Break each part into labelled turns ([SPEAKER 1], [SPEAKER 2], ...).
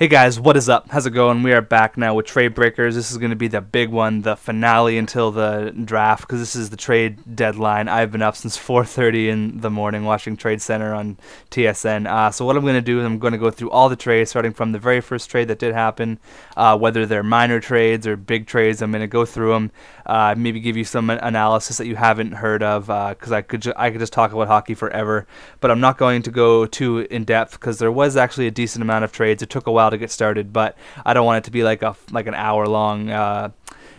[SPEAKER 1] Hey guys, what is up? How's it going? We are back now with Trade Breakers. This is going to be the big one, the finale until the draft, because this is the trade deadline. I've been up since 4:30 in the morning watching Trade Center on TSN. So what I'm going to do is I'm going to go through all the trades, starting from the very first trade that did happen, whether they're minor trades or big trades. I'm going to go through them, maybe give you some analysis that you haven't heard of, because I could just talk about hockey forever. But I'm not going to go too in depth because there was actually a decent amount of trades. It took a while to get started, but I don't want it to be like an hour long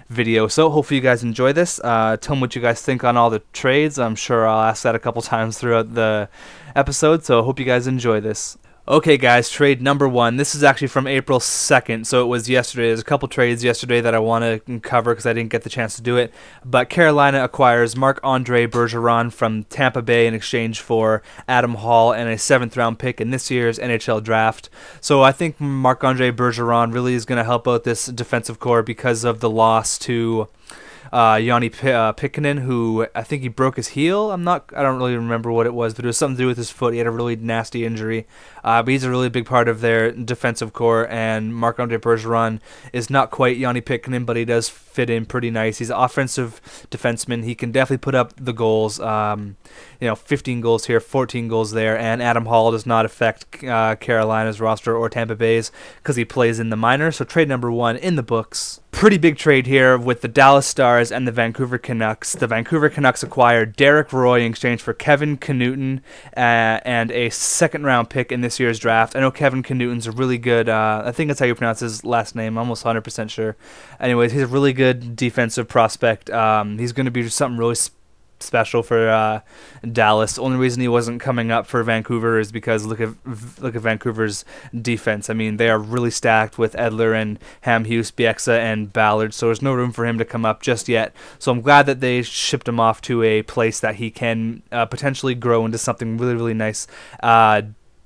[SPEAKER 1] video. So hopefully you guys enjoy this. Tell me what you guys think on all the trades. I'm sure I'll ask that a couple times throughout the episode, so hope you guys enjoy this. Okay guys, trade number one. This is actually from April 2nd, so it was yesterday. There's a couple trades yesterday that I want to cover because I didn't get the chance to do it. But Carolina acquires Marc-Andre Bergeron from Tampa Bay in exchange for Adam Hall and a 7th round pick in this year's NHL draft. So I think Marc-Andre Bergeron really is going to help out this defensive core because of the loss to Yanni Pikkinen, who I think he broke his heel. I don't really remember what it was, but it was something to do with his foot. He had a really nasty injury. But he's a really big part of their defensive core, and Marc-Andre Bergeron is not quite Yanni Pikkinen, but he does fit in pretty nice. He's an offensive defenseman. He can definitely put up the goals. 15 goals here, 14 goals there, and Adam Hall does not affect Carolina's roster or Tampa Bay's because he plays in the minors. So trade number one in the books. Pretty big trade here with the Dallas Stars and the Vancouver Canucks. The Vancouver Canucks acquired Derek Roy in exchange for Kevin Knutson and a 2nd round pick in this year's draft. I know Kevin Knuten's a really good, I think that's how you pronounce his last name, I'm almost 100% sure. Anyways, he's a really good defensive prospect. He's going to be something really special for Dallas. The only reason he wasn't coming up for Vancouver is because look at Vancouver's defense. I mean, they are really stacked with Edler and Hamhuis, Bieksa, and Ballard, so there's no room for him to come up just yet. So I'm glad that they shipped him off to a place that he can potentially grow into something really, really nice.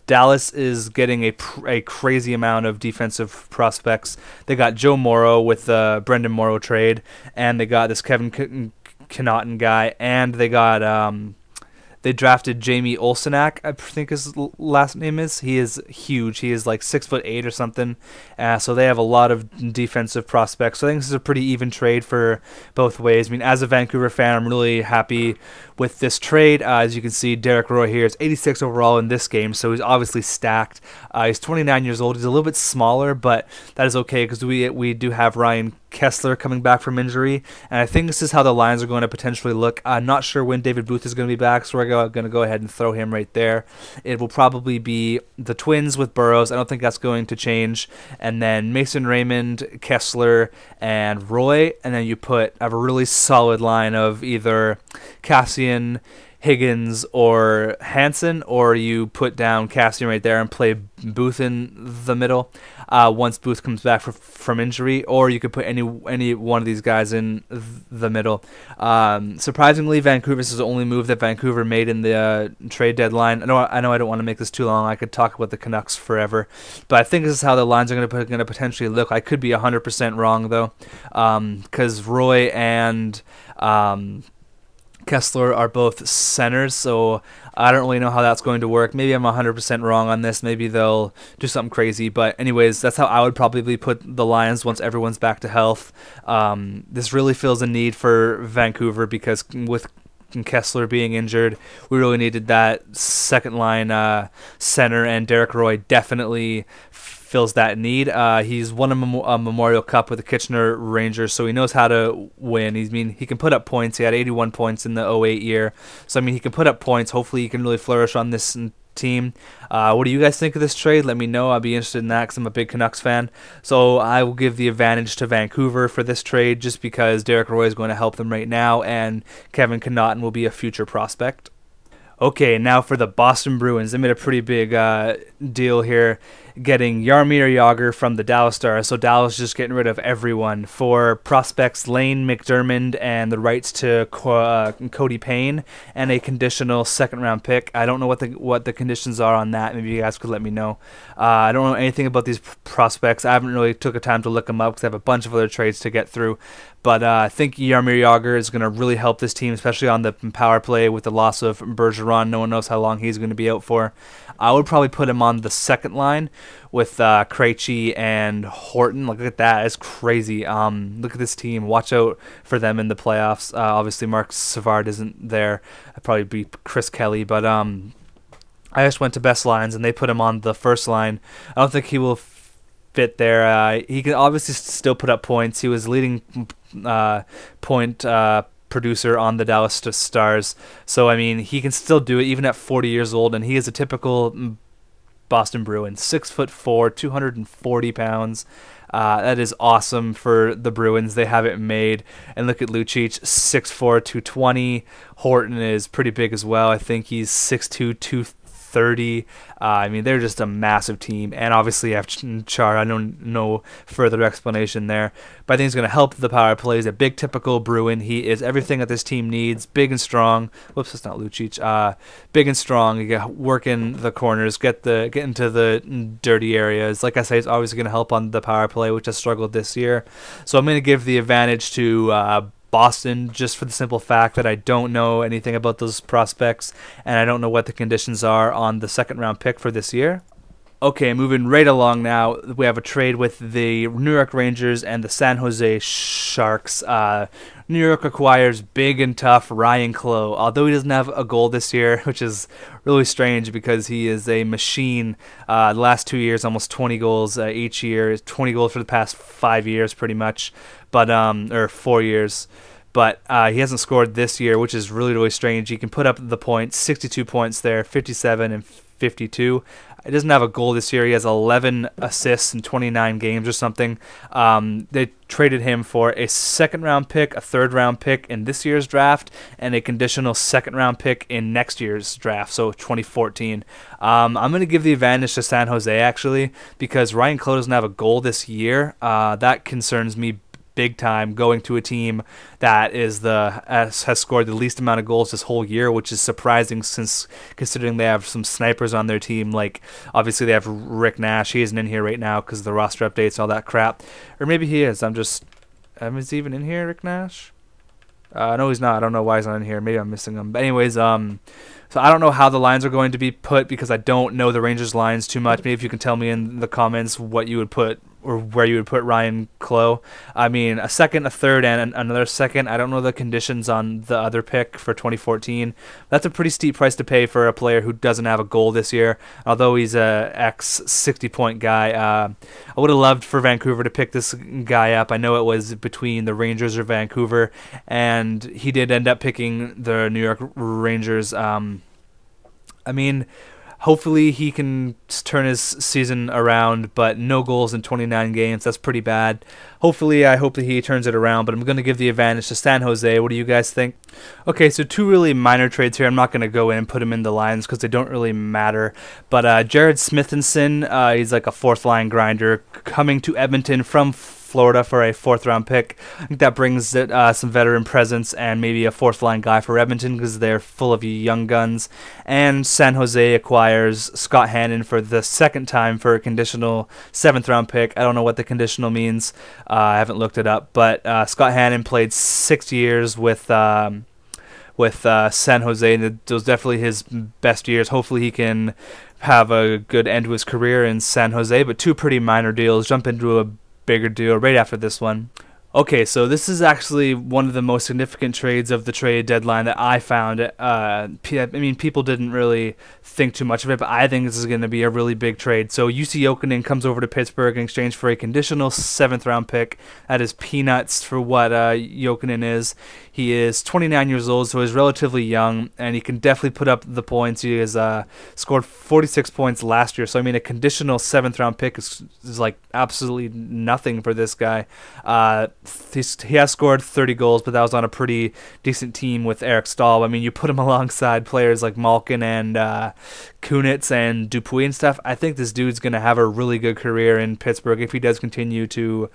[SPEAKER 1] Dallas is getting a crazy amount of defensive prospects. They got Joe Morrow with the Brendan Morrow trade, and they got this Kevin Knutson guy, and they got they drafted Jamie Olsenak, I think his last name is. He is huge. He is like 6'8" or something. So they have a lot of defensive prospects. So I think this is a pretty even trade for both ways. I mean, as a Vancouver fan, I'm really happy with this trade. As you can see, Derek Roy here is 86 overall in this game, so he's obviously stacked. He's 29 years old. He's a little bit smaller, but that is okay because we do have Ryan Kessler coming back from injury, and I think this is how the lines are going to potentially look. I'm not sure when David Booth is going to be back, so we're going to go ahead and throw him right there. It will probably be the Twins with Burrows. I don't think that's going to change. And then Mason Raymond, Kessler, and Roy, and then you have a really solid line of either Cassian, Higgins, or Hansen, or you put down Cassian right there and play Booth in the middle once Booth comes back from injury, or you could put any one of these guys in the middle. Surprisingly, Vancouver's is the only move that Vancouver made in the trade deadline. I know I don't want to make this too long. I could talk about the Canucks forever, but I think this is how the lines are going to potentially look. I could be 100% wrong though, because Roy and Kessler are both centers, so I don't really know how that's going to work. Maybe I'm 100% wrong on this. Maybe they'll do something crazy. But anyways, that's how I would probably put the Lions once everyone's back to health. This really fills a need for Vancouver because with Kessler being injured, we really needed that second line center, and Derek Roy definitely fills that need. He's won a Memorial Cup with the Kitchener Rangers, so he knows how to win. He can put up points. He had 81 points in the 08 year, so he can put up points. Hopefully he can really flourish on this team. What do you guys think of this trade? Let me know. I'll be interested in that because I'm a big Canucks fan. So I will give the advantage to Vancouver for this trade just because Derek Roy is going to help them right now, and Kevin Knutson will be a future prospect. Okay, now for the Boston Bruins. They made a pretty big deal here, getting Jaromir Jagr from the Dallas Stars. So Dallas is just getting rid of everyone for prospects Lane McDermott and the rights to Cody Payne and a conditional 2nd round pick. I don't know what the conditions are on that. Maybe you guys could let me know. I don't know anything about these prospects. I haven't really took the time to look them up because I have a bunch of other trades to get through. But I think Jaromir Jagr is going to really help this team, especially on the power play with the loss of Bergeron. No one knows how long he's going to be out for. I would probably put him on the second line with Krejci and Horton. Look at that. It's crazy. Look at this team. Watch out for them in the playoffs. Obviously, Mark Savard isn't there. I'd probably be Chris Kelly, but I just went to Best Lines, and they put him on the first line. I don't think he will fit there. He can obviously still put up points. He was leading point producer on the Dallas Stars. So, I mean, he can still do it even at 40 years old, and he is a typical Boston Bruin. 6'4", 240 pounds. That is awesome for the Bruins. They have it made. And look at Lucic, 6'4", 220. Horton is pretty big as well. I think he's 6'2", 230. I mean, they're just a massive team. And obviously, you have Char. I don't know further explanation there. But I think he's going to help the power play. He's a big, typical Bruin. He is everything that this team needs. Big and strong. Whoops, that's not Lucic. Big and strong. You got work in the corners. Get into the dirty areas. Like I say, he's always going to help on the power play, which has struggled this year. So I'm going to give the advantage to Boston, just for the simple fact that I don't know anything about those prospects, and I don't know what the conditions are on the second-round pick for this year. Okay, moving right along now, we have a trade with the New York Rangers and the San Jose Sharks. New York acquires big and tough Ryan Clowe, although he doesn't have a goal this year, which is really strange because he is a machine. The last 2 years, almost 20 goals each year, 20 goals for the past 5 years pretty much, but or 4 years. But he hasn't scored this year, which is really, really strange. He can put up the points, 62 points there, 57 and 52. He doesn't have a goal this year. He has 11 assists in 29 games or something. They traded him for a second-round pick, a third-round pick in this year's draft, and a conditional second-round pick in next year's draft, so 2014. I'm going to give the advantage to San Jose, actually, because Ryan Clowe doesn't have a goal this year. That concerns me big time, going to a team that has scored the least amount of goals this whole year, which is surprising since considering they have some snipers on their team. Like, obviously they have Rick Nash. He isn't in here right now because of the roster updates and all that crap. Or maybe he is. Is he even in here, Rick Nash? No, he's not. I don't know why he's not in here. Maybe I'm missing him. But anyways, so I don't know how the lines are going to be put because I don't know the Rangers lines too much. Maybe if you can tell me in the comments what you would put or where you would put Ryan Clowe. I mean, a second, a third, and another second. I don't know the conditions on the other pick for 2014. That's a pretty steep price to pay for a player who doesn't have a goal this year, although he's a ex-60-point guy. I would have loved for Vancouver to pick this guy up. I know it was between the Rangers or Vancouver, and he did end up picking the New York Rangers. I mean, hopefully he can turn his season around, but no goals in 29 games. That's pretty bad. I hope that he turns it around, but I'm going to give the advantage to San Jose. What do you guys think? Okay, so two really minor trades here. I'm not going to go in and put them in the lines because they don't really matter. But Jared Smithson, he's like a fourth-line grinder, coming to Edmonton from Florida for a fourth-round pick. I think that brings some veteran presence and maybe a fourth-line guy for Edmonton because they're full of young guns. And San Jose acquires Scott Hannon for the second time for a conditional seventh-round pick. I don't know what the conditional means. I haven't looked it up. But Scott Hannon played 6 years with San Jose, and it was definitely his best years. Hopefully he can have a good end to his career in San Jose. But two pretty minor deals. Jump into a bigger deal right after this one. Okay, so this is actually one of the most significant trades of the trade deadline that I found. I mean, people didn't really think too much of it, but I think this is going to be a really big trade. So UC Jokinen comes over to Pittsburgh in exchange for a conditional seventh-round pick. That is peanuts for what Jokinen is. He is 29 years old, so he's relatively young, and he can definitely put up the points. He has scored 46 points last year, so I mean, a conditional seventh-round pick is like absolutely nothing for this guy. He has scored 30 goals, but that was on a pretty decent team with Eric Stahl. I mean, you put him alongside players like Malkin and Kunitz and Dupuis and stuff. I think this dude's going to have a really good career in Pittsburgh if he does continue to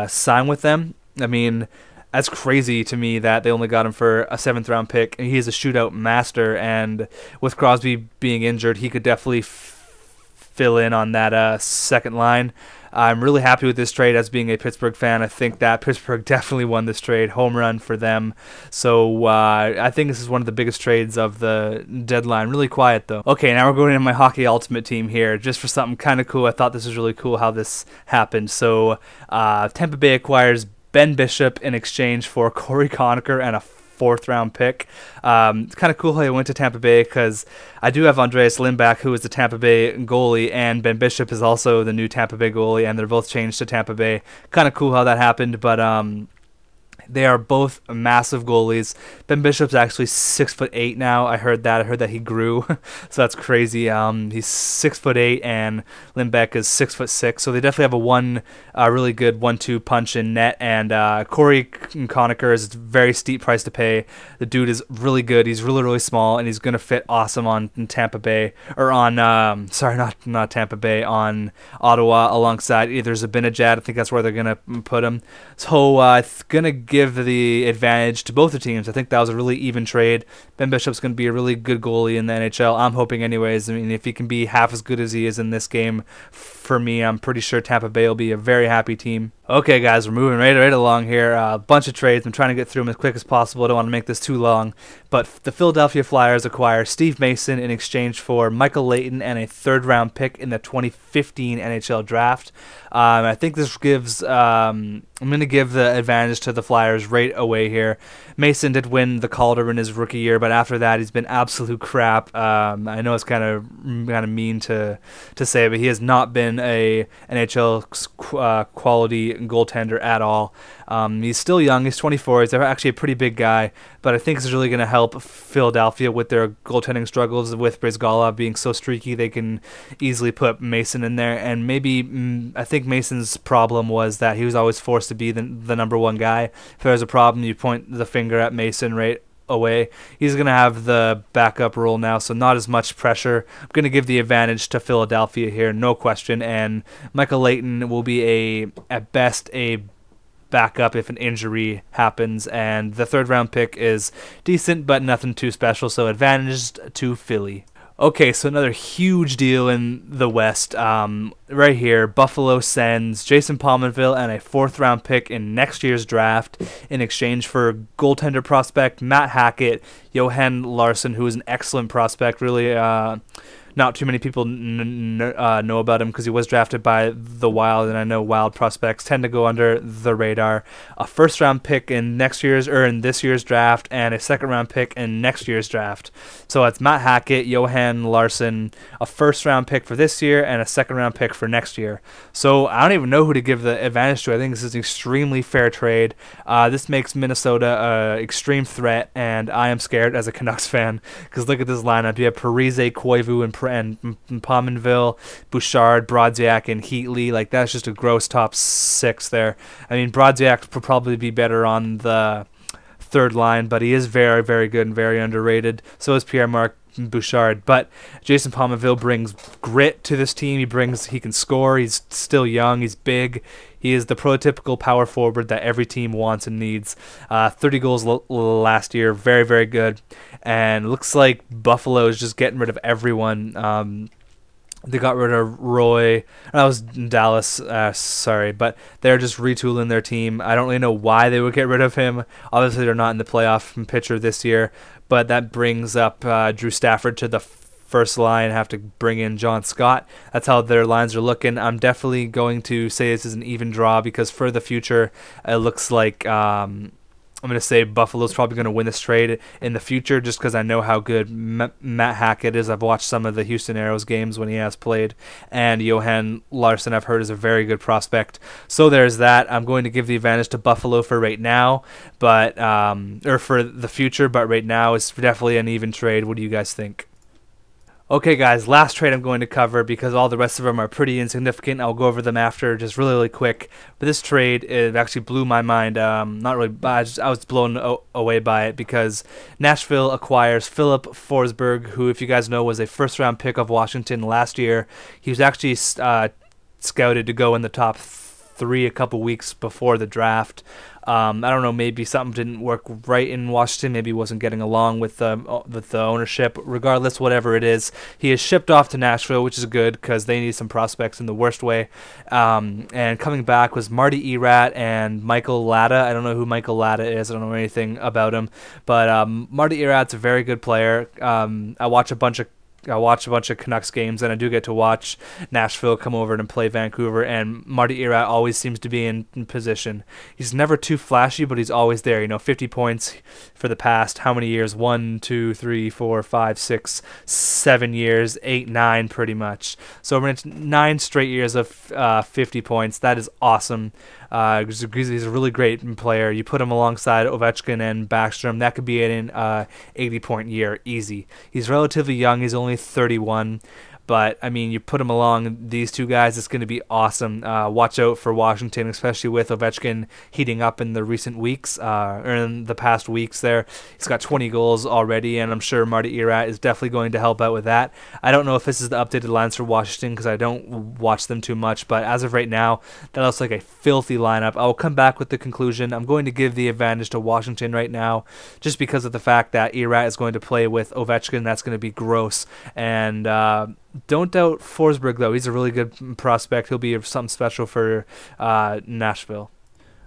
[SPEAKER 1] sign with them. I mean, that's crazy to me that they only got him for a seventh-round pick. And he is a shootout master, and with Crosby being injured, he could definitely fill in on that second line. I'm really happy with this trade as being a Pittsburgh fan. I think that Pittsburgh definitely won this trade. Home run for them. So I think this is one of the biggest trades of the deadline. Really quiet, though. Okay, now we're going into my Hockey Ultimate team here, just for something kind of cool. I thought this was really cool how this happened. So Tampa Bay acquires Ben Bishop in exchange for Corey Conacher and a fourth-round pick. It's kind of cool how he went to Tampa Bay because I do have Andreas Lindback, who is the Tampa Bay goalie, and Ben Bishop is also the new Tampa Bay goalie, and they're both changed to Tampa Bay. Kind of cool how that happened, but they are both massive goalies. Ben Bishop's actually 6'8" now. I heard that he grew, so that's crazy. He's 6'8", and Lindbeck is 6'6". So they definitely have a really good 1-2 punch in net. And Corey Conacher is a very steep price to pay. The dude is really good. He's really, really small, and he's gonna fit awesome on Tampa Bay, or on not Tampa Bay, on Ottawa alongside either Zibanejad. I think that's where they're gonna put him. So it's gonna give the advantage to both the teams. I think that was a really even trade. Ben Bishop's going to be a really good goalie in the NHL. I'm hoping anyways. I mean, if he can be half as good as he is in this game, for me, I'm pretty sure Tampa Bay will be a very happy team. Okay, guys, we're moving right along here. A bunch of trades. I'm trying to get through them as quick as possible. I don't want to make this too long. But the Philadelphia Flyers acquire Steve Mason in exchange for Michael Leighton and a third-round pick in the 2015 NHL draft. I think this gives... I'm going to give the advantage to the Flyers right away here. Mason did win the Calder in his rookie year, but after that, he's been absolute crap. I know it's kind of mean to say, but he has not been a NHL quality goaltender at all. He's still young. He's 24. He's actually a pretty big guy, but I think this is really going to help Philadelphia with their goaltending struggles. With Brizgalov being so streaky, they can easily put Mason in there. And maybe I think Mason's problem was that he was always forced to be the number one guy. If there's a problem, you point the finger at Mason right away. He's going to have the backup role now, so not as much pressure. I'm going to give the advantage to Philadelphia here, no question. And Michael Leighton will be at best a backup if an injury happens, and the third-round pick is decent but nothing too special, so advantage to Philly. Okay, so another huge deal in the West. Right here, Buffalo sends Jason Pominville and a fourth-round pick in next year's draft in exchange for goaltender prospect Matt Hackett, Johan Larsson, who is an excellent prospect, really. Not too many people know about him because he was drafted by the Wild, and I know Wild prospects tend to go under the radar. A first-round pick in this year's draft, and a second-round pick in next year's draft. So it's Matt Hackett, Johan Larsson, a first-round pick for this year, and a second-round pick for next year. So I don't even know who to give the advantage to. I think this is an extremely fair trade. This makes Minnesota an extreme threat, and I am scared as a Canucks fan because look at this lineup. You have Parise, Koivu, and Pominville, Bouchard, Brodziak, and Heatley. Like, that's just a gross top six there. I mean, Brodziak would probably be better on the third line, but he is very, very good and very underrated. So is Pierre-Marc Bouchard. But Jason Pominville brings grit to this team. He can score. He's still young. He's big. He is the prototypical power forward that every team wants and needs. 30 goals last year. Very, very good. And looks like Buffalo is just getting rid of everyone. They got rid of Roy. That was Dallas, sorry. But they're just retooling their team. I don't really know why they would get rid of him. Obviously, they're not in the playoff picture this year. But that brings up Drew Stafford to the first line, have to bring in John Scott. That's how their lines are looking. I'm definitely going to say this is an even draw because for the future, it looks like I'm going to say Buffalo's probably going to win this trade in the future just because I know how good Matt Hackett is. I've watched some of the Houston Aeros games when he has played, and Johan Larsson I've heard is a very good prospect. So there's that. I'm going to give the advantage to Buffalo for right now, but or for the future, but right now it's definitely an even trade. What do you guys think? Okay, guys, last trade I'm going to cover because all the rest of them are pretty insignificant. I'll go over them after, just really, really quick. But this trade, it actually blew my mind. Not really, I was blown away by it because Nashville acquires Philip Forsberg, who, if you guys know, was a first-round pick of Washington last year. He was actually scouted to go in the top 3 a couple weeks before the draft. I don't know, maybe something didn't work right in Washington. Maybe he wasn't getting along with the ownership. Regardless, whatever it is, he is shipped off to Nashville, which is good because they need some prospects in the worst way. And coming back was Marty Erat and Michael Latta. I don't know who Michael Latta is. I don't know anything about him. But Marty Erat's a very good player. I watch a bunch of Canucks games, and I do get to watch Nashville come over and play Vancouver, and Marty Erat always seems to be in position. He's never too flashy, but he's always there. 50 points for the past, how many years? 1, 2, 3, 4, 5, 6, 7 years, 8, 9 pretty much. So we're into 9 straight years of 50 points. That is awesome. He's a really great player. You put him alongside Ovechkin and Backstrom, that could be an 80-point year, easy. He's relatively young. He's only 31. But, I mean, you put him along these two guys, it's going to be awesome. Watch out for Washington, especially with Ovechkin heating up in the recent weeks, or in the past weeks there. He's got 20 goals already, and I'm sure Marty Erat is definitely going to help out with that. I don't know if this is the updated lines for Washington because I don't watch them too much, but as of right now, that looks like a filthy lineup. I'll come back with the conclusion. I'm going to give the advantage to Washington right now just because of the fact that Erat is going to play with Ovechkin. That's going to be gross. And don't doubt Forsberg, though. He's a really good prospect. He'll be something special for Nashville.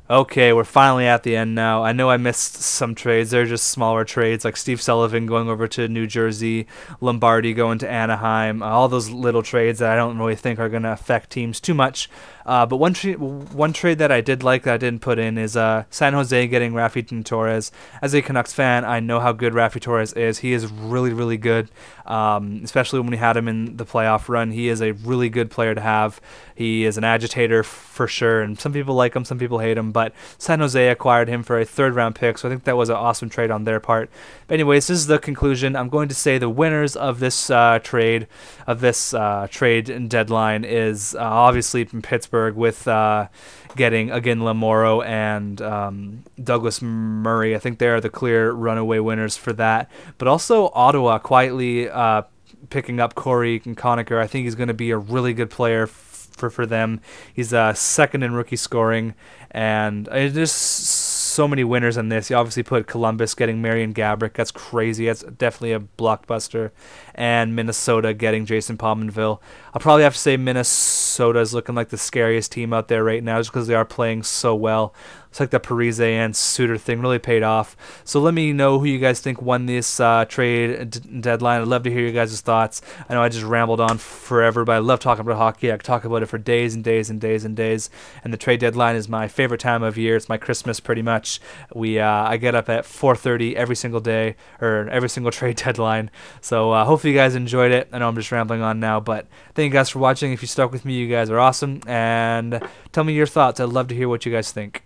[SPEAKER 1] Okay, we're finally at the end now. I know I missed some trades. They're just smaller trades, like Steve Sullivan going over to New Jersey, Lombardi going to Anaheim, all those little trades that I don't really think are going to affect teams too much. But one trade that I did like that I didn't put in is San Jose getting Rafi Torres. As a Canucks fan, I know how good Rafi Torres is. He is really, really good, especially when we had him in the playoff run. He is a really good player to have. He is an agitator for sure, and some people like him, some people hate him, but San Jose acquired him for a third-round pick, so I think that was an awesome trade on their part. But anyways, this is the conclusion. I'm going to say the winners of this trade deadline is obviously from Pittsburgh with getting again Lamoro and Douglas Murray. I think they are the clear runaway winners for that. But also Ottawa quietly picking up Corey Conacher. I think he's going to be a really good player for them. He's second in rookie scoring, and there's so many winners in this. You obviously put Columbus getting Marian Gaborik. That's crazy. That's definitely a blockbuster. And Minnesota getting Jason Pominville. I'll probably have to say Minnesota is looking like the scariest team out there right now just because they are playing so well. It's like the Parise and Suter thing really paid off. So let me know who you guys think won this trade deadline. I'd love to hear your guys' thoughts. I know I just rambled on forever, but I love talking about hockey. I could talk about it for days and days and days and days. And the trade deadline is my favorite time of year. It's my Christmas pretty much. I get up at 4:30 every single day, or every single trade deadline. So hopefully you guys enjoyed it. I know I'm just rambling on now, but thank you guys for watching. If you stuck with me, you guys are awesome. And tell me your thoughts. I'd love to hear what you guys think.